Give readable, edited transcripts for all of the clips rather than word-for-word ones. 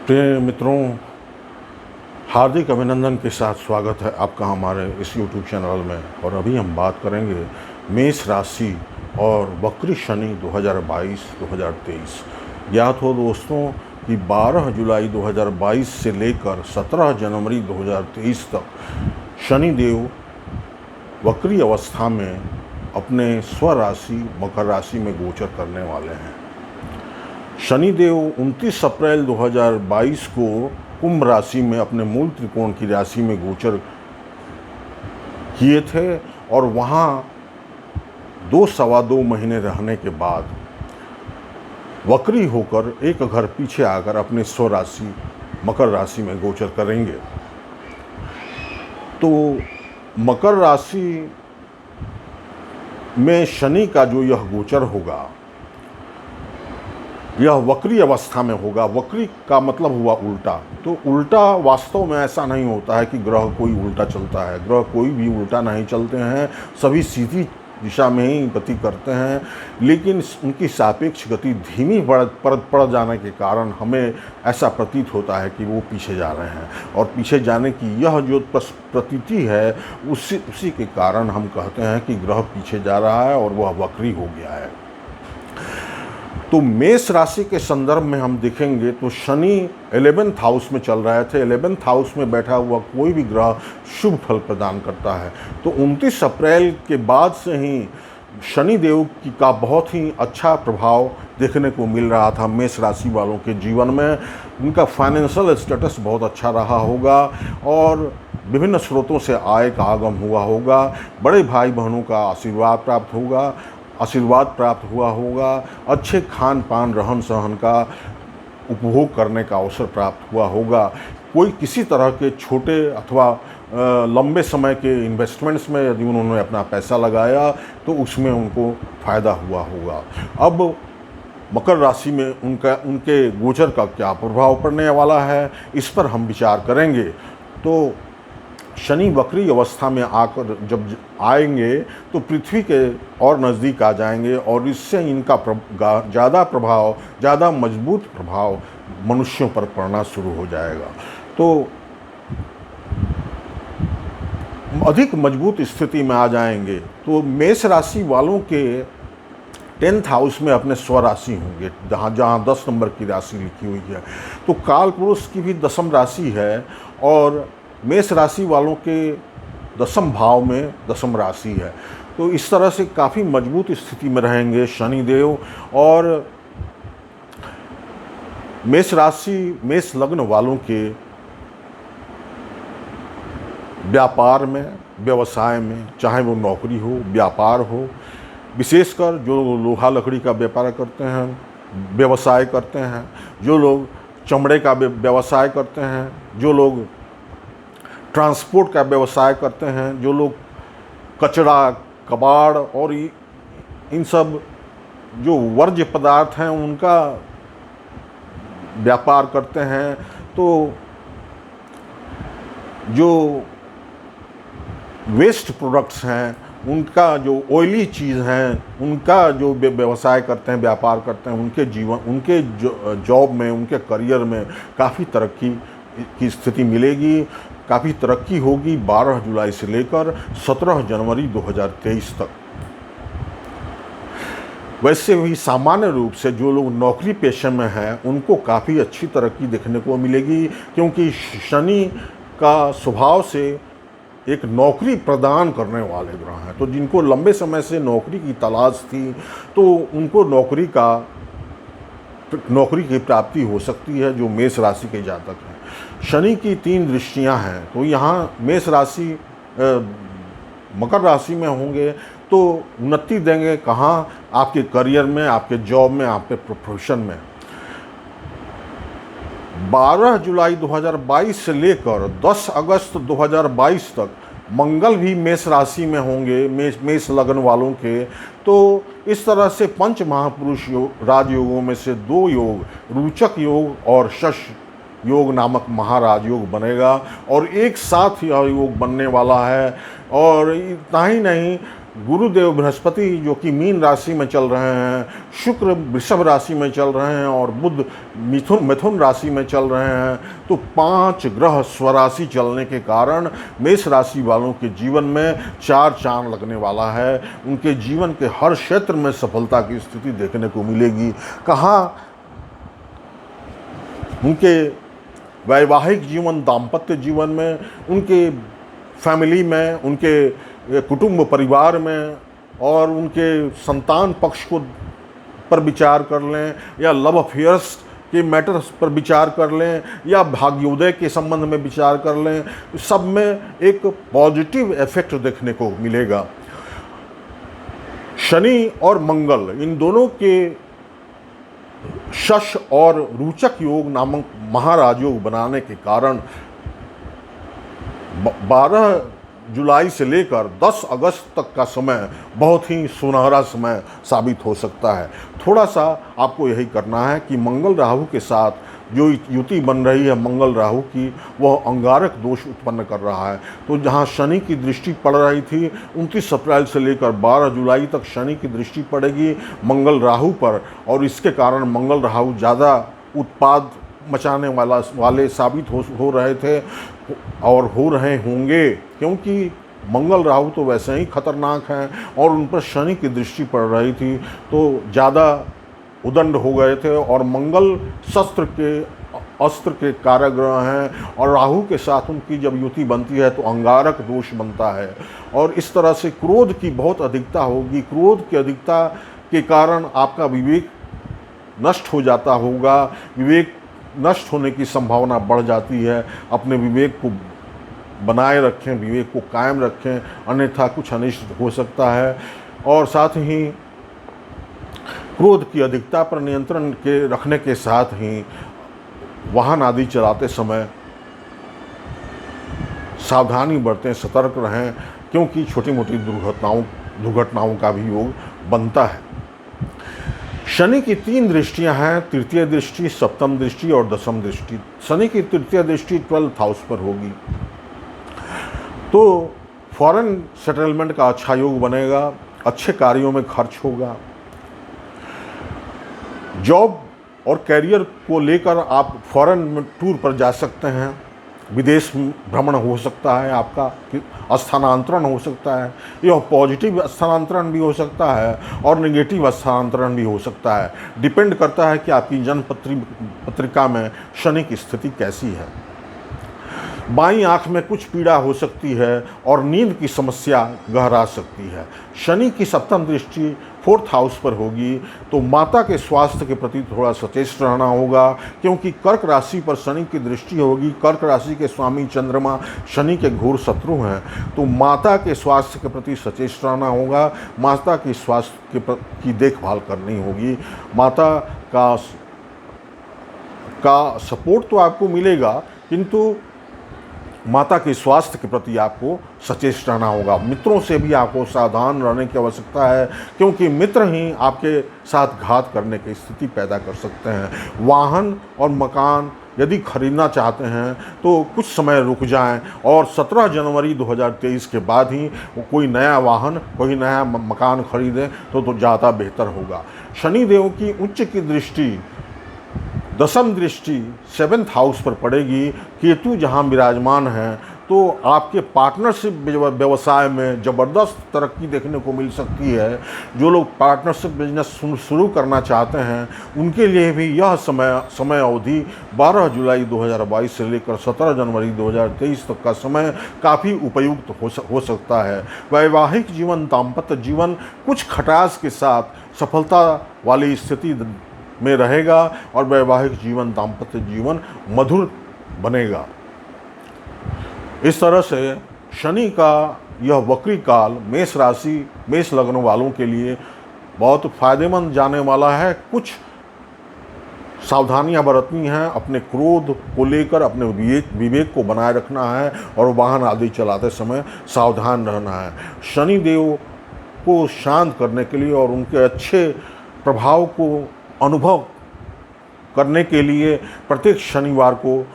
प्रिय मित्रों, हार्दिक अभिनंदन के साथ स्वागत है आपका हमारे इस YouTube चैनल में। और अभी हम बात करेंगे मेष राशि और वक्री शनि 2022-2023। ज्ञात हो दोस्तों कि 12 जुलाई 2022 से लेकर 17 जनवरी 2023 तक शनिदेव वक्री अवस्था में अपने स्वराशि मकर राशि में गोचर करने वाले हैं। शनिदेव 29 अप्रैल 2022 को कुंभ राशि में अपने मूल त्रिकोण की राशि में गोचर किए थे और वहाँ 2-2.25 महीने रहने के बाद वक्री होकर एक घर पीछे आकर अपने स्वराशि मकर राशि में गोचर करेंगे। तो मकर राशि में शनि का जो यह गोचर होगा यह वक्री अवस्था में होगा। वक्री का मतलब हुआ उल्टा। तो उल्टा वास्तव में ऐसा नहीं होता है कि ग्रह कोई उल्टा चलता है। ग्रह कोई भी उल्टा नहीं चलते हैं, सभी सीधी दिशा में ही गति करते हैं, लेकिन उनकी सापेक्ष गति धीमी पड़ जाने के कारण हमें ऐसा प्रतीत होता है कि वो पीछे जा रहे हैं। और पीछे जाने की यह जो प्रतीति है उसी के कारण हम कहते हैं कि ग्रह पीछे जा रहा है और वह वक्री हो गया है। तो मेष राशि के संदर्भ में हम देखेंगे तो शनि 11th हाउस में चल रहे थे। 11th हाउस में बैठा हुआ कोई भी ग्रह शुभ फल प्रदान करता है। तो 29 अप्रैल के बाद से ही शनिदेव का बहुत ही अच्छा प्रभाव देखने को मिल रहा था मेष राशि वालों के जीवन में। उनका फाइनेंशियल स्टेटस बहुत अच्छा रहा होगा और विभिन्न स्रोतों से आय का आगम हुआ होगा। बड़े भाई बहनों का आशीर्वाद प्राप्त हुआ होगा। अच्छे खान पान रहन सहन का उपभोग करने का अवसर प्राप्त हुआ होगा। कोई किसी तरह के छोटे अथवा लंबे समय के इन्वेस्टमेंट्स में यदि उन्होंने अपना पैसा लगाया तो उसमें उनको फ़ायदा हुआ होगा। अब मकर राशि में उनके गोचर का क्या प्रभाव पड़ने वाला है, इस पर हम विचार करेंगे। तो शनि वक्री अवस्था में आकर जब आएंगे तो पृथ्वी के और नज़दीक आ जाएंगे और इससे इनका ज़्यादा मजबूत प्रभाव मनुष्यों पर पड़ना शुरू हो जाएगा। तो अधिक मजबूत स्थिति में आ जाएंगे। तो मेष राशि वालों के 10th हाउस में अपने स्वराशि होंगे, जहाँ 10 नंबर की राशि लिखी हुई है। तो काल पुरुष की भी 10वीं राशि है और मेष राशि वालों के 10th भाव में 10वीं राशि है। तो इस तरह से काफ़ी मजबूत स्थिति में रहेंगे शनिदेव। और मेष राशि मेष लग्न वालों के व्यापार में, व्यवसाय में, चाहे वो नौकरी हो, व्यापार हो, विशेषकर जो लोहा लकड़ी का व्यापार करते हैं, व्यवसाय करते हैं, जो लोग चमड़े का व्यवसाय करते हैं, जो लोग ट्रांसपोर्ट का व्यवसाय करते हैं, जो लोग कचरा कबाड़ और इन सब जो वर्ज्य पदार्थ हैं उनका व्यापार करते हैं, तो जो वेस्ट प्रोडक्ट्स हैं, उनका जो ऑयली चीज़ हैं, उनका जो व्यवसाय करते हैं, व्यापार करते हैं, उनके जॉब में, उनके करियर में काफ़ी तरक्की की स्थिति मिलेगी। काफ़ी तरक्की होगी 12 जुलाई से लेकर 17 जनवरी 2023 तक। वैसे भी सामान्य रूप से जो लोग नौकरी पेशे में हैं उनको काफ़ी अच्छी तरक्की देखने को मिलेगी, क्योंकि शनि का स्वभाव से एक नौकरी प्रदान करने वाले ग्रह हैं। तो जिनको लंबे समय से नौकरी की तलाश थी तो उनको नौकरी की प्राप्ति हो सकती है, जो मेष राशि के जातक हैं। शनि की 3 दृष्टियां हैं, तो यहाँ मेष राशि मकर राशि में होंगे तो उन्नति देंगे। कहाँ? आपके करियर में, आपके जॉब में, आपके प्रोफेशन में। 12 जुलाई 2022 से लेकर 10 अगस्त 2022 तक मंगल भी मेष राशि में होंगे, मेष लग्न वालों के। तो इस तरह से पंच महापुरुष राजयोगों में से 2 योग, रुचक योग और शश योग नामक महाराज योग बनेगा और एक साथ यह योग बनने वाला है। और इतना ही नहीं, गुरुदेव बृहस्पति जो कि मीन राशि में चल रहे हैं, शुक्र वृषभ राशि में चल रहे हैं और बुध मिथुन राशि में चल रहे हैं। तो 5 ग्रह स्वराशि चलने के कारण मेष राशि वालों के जीवन में 4 चांद लगने वाला है। उनके जीवन के हर क्षेत्र में सफलता की स्थिति देखने को मिलेगी। कहाँ उनके वैवाहिक जीवन, दाम्पत्य जीवन में, उनके फैमिली में, उनके कुटुंब परिवार में और उनके संतान पक्ष को पर विचार कर लें या लव अफेयर्स के मैटर्स पर विचार कर लें या भाग्योदय के संबंध में विचार कर लें, सब में एक पॉजिटिव इफेक्ट देखने को मिलेगा। शनि और मंगल इन दोनों के शश और रोचक योग नामक महाराज योग बनाने के कारण 12 जुलाई से लेकर 10 अगस्त तक का समय बहुत ही सुनहरा समय साबित हो सकता है। थोड़ा सा आपको यही करना है कि मंगल राहु के साथ जो युति बन रही है मंगल राहु की, वह अंगारक दोष उत्पन्न कर रहा है। तो जहां शनि की दृष्टि पड़ रही थी, 29 अप्रैल से लेकर 12 जुलाई तक शनि की दृष्टि पड़ेगी मंगल राहु पर, और इसके कारण मंगल राहु ज़्यादा उत्पाद मचाने वाले साबित हो रहे थे और हो रहे होंगे, क्योंकि मंगल राहु तो वैसे ही खतरनाक हैं और उन पर शनि की दृष्टि पड़ रही थी तो ज़्यादा उदंड हो गए थे। और मंगल अस्त्र के काराग्रह हैं और राहु के साथ उनकी जब युति बनती है तो अंगारक दोष बनता है और इस तरह से क्रोध की बहुत अधिकता होगी। क्रोध की अधिकता के कारण आपका विवेक नष्ट हो जाता होगा, विवेक नष्ट होने की संभावना बढ़ जाती है। अपने विवेक को बनाए रखें, विवेक को कायम रखें, अन्यथा कुछ अनिष्ट हो सकता है। और साथ ही क्रोध की अधिकता पर नियंत्रण के रखने के साथ ही वाहन आदि चलाते समय सावधानी बरतें, सतर्क रहें, क्योंकि छोटी मोटी दुर्घटनाओं का भी योग बनता है। शनि की 3 दृष्टियां हैं, तृतीय दृष्टि, सप्तम दृष्टि और दशम दृष्टि। शनि की तृतीय दृष्टि 12th हाउस पर होगी तो फॉरेन सेटलमेंट का अच्छा योग बनेगा, अच्छे कार्यों में खर्च होगा। जॉब और कैरियर को लेकर आप फॉरेन में टूर पर जा सकते हैं, विदेश भ्रमण हो सकता है, आपका स्थानांतरण हो सकता है। यह पॉजिटिव स्थानांतरण भी हो सकता है और नेगेटिव स्थानांतरण भी हो सकता है। डिपेंड करता है कि आपकी जन्म पत्रिका में शनि की स्थिति कैसी है। बाईं आंख में कुछ पीड़ा हो सकती है और नींद की समस्या गहरा सकती है। शनि की सप्तम दृष्टि 4th हाउस पर होगी तो माता के स्वास्थ्य के प्रति थोड़ा सचेत रहना होगा, क्योंकि कर्क राशि पर शनि की दृष्टि होगी। कर्क राशि के स्वामी चंद्रमा शनि के घोर शत्रु हैं, तो माता के स्वास्थ्य के प्रति सचेत रहना होगा। माता के स्वास्थ्य की देखभाल करनी होगी। माता का सपोर्ट तो आपको मिलेगा, किंतु माता के स्वास्थ्य के प्रति आपको सचेत रहना होगा। मित्रों से भी आपको सावधान रहने की आवश्यकता है, क्योंकि मित्र ही आपके साथ घात करने की स्थिति पैदा कर सकते हैं। वाहन और मकान यदि खरीदना चाहते हैं तो कुछ समय रुक जाएं और 17 जनवरी 2023 के बाद ही कोई नया वाहन, कोई नया मकान खरीदें तो ज़्यादा बेहतर होगा। शनिदेव की उच्च की दृष्टि, दशम दृष्टि 7th हाउस पर पड़ेगी। केतु जहां विराजमान है तो आपके पार्टनरशिप व्यवसाय में ज़बरदस्त तरक्की देखने को मिल सकती है। जो लोग पार्टनरशिप बिजनेस शुरू करना चाहते हैं उनके लिए भी यह समय अवधि 12 जुलाई 2022 से लेकर 17 जनवरी 2023 तक का समय काफ़ी उपयुक्त हो सकता है। वैवाहिक जीवन, दाम्पत्य जीवन कुछ खटास के साथ सफलता वाली स्थिति में रहेगा और वैवाहिक जीवन, दाम्पत्य जीवन मधुर बनेगा। इस तरह से शनि का यह वक्री काल मेष राशि, मेष लग्न वालों के लिए बहुत फायदेमंद जाने वाला है। कुछ सावधानियां बरतनी हैं, अपने क्रोध को लेकर अपने विवेक को बनाए रखना है और वाहन आदि चलाते समय सावधान रहना है। शनि देव को शांत करने के लिए और उनके अच्छे प्रभाव को अनुभव करने के लिए प्रत्येक शनिवार को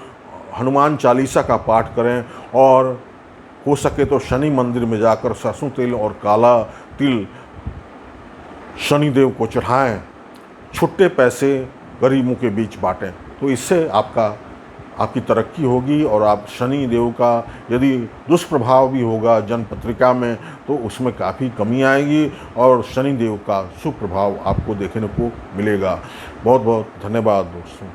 हनुमान चालीसा का पाठ करें और हो सके तो शनि मंदिर में जाकर सरसों तेल और काला तिल शनिदेव को चढ़ाएं, छुट्टे पैसे गरीबों के बीच बांटें, तो इससे आपकी तरक्की होगी। और आप शनि देव का यदि दुष्प्रभाव भी होगा जन्म पत्रिका में तो उसमें काफ़ी कमी आएगी और शनि देव का सुप्रभाव आपको देखने को मिलेगा। बहुत बहुत धन्यवाद दोस्तों।